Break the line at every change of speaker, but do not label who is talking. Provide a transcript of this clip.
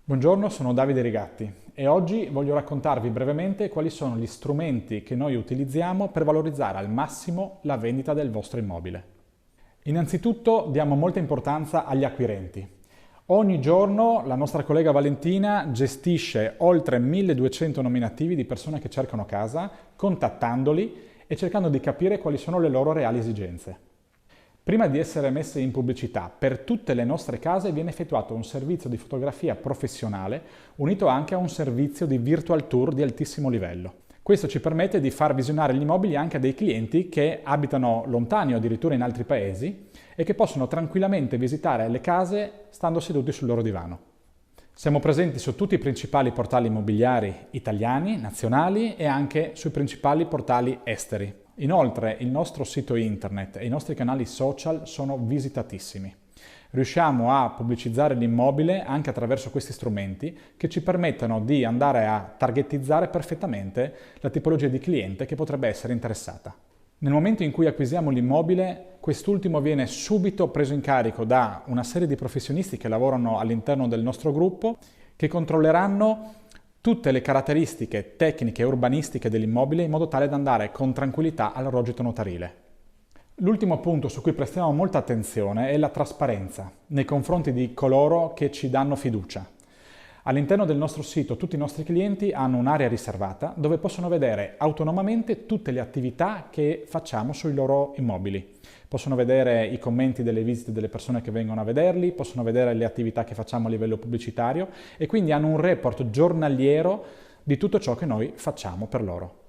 Buongiorno, sono Davide Rigatti e oggi voglio raccontarvi brevemente quali sono gli strumenti che noi utilizziamo per valorizzare al massimo la vendita del vostro immobile. Innanzitutto diamo molta importanza agli acquirenti. Ogni giorno la nostra collega Valentina gestisce oltre 1200 nominativi di persone che cercano casa, contattandoli e cercando di capire quali sono le loro reali esigenze. Prima di essere messe in pubblicità, per tutte le nostre case viene effettuato un servizio di fotografia professionale unito anche a un servizio di virtual tour di altissimo livello. Questo ci permette di far visionare gli immobili anche a dei clienti che abitano lontani o addirittura in altri paesi e che possono tranquillamente visitare le case stando seduti sul loro divano. Siamo presenti su tutti i principali portali immobiliari italiani, nazionali e anche sui principali portali esteri. Inoltre il nostro sito internet e i nostri canali social sono visitatissimi. Riusciamo a pubblicizzare l'immobile anche attraverso questi strumenti che ci permettono di andare a targetizzare perfettamente la tipologia di cliente che potrebbe essere interessata. Nel momento in cui acquisiamo l'immobile, quest'ultimo viene subito preso in carico da una serie di professionisti che lavorano all'interno del nostro gruppo, che controlleranno tutte le caratteristiche tecniche e urbanistiche dell'immobile in modo tale da andare con tranquillità all'arrogito notarile. L'ultimo punto su cui prestiamo molta attenzione è la trasparenza nei confronti di coloro che ci danno fiducia. All'interno del nostro sito tutti i nostri clienti hanno un'area riservata dove possono vedere autonomamente tutte le attività che facciamo sui loro immobili. Possono vedere i commenti delle visite delle persone che vengono a vederli, possono vedere le attività che facciamo a livello pubblicitario e quindi hanno un report giornaliero di tutto ciò che noi facciamo per loro.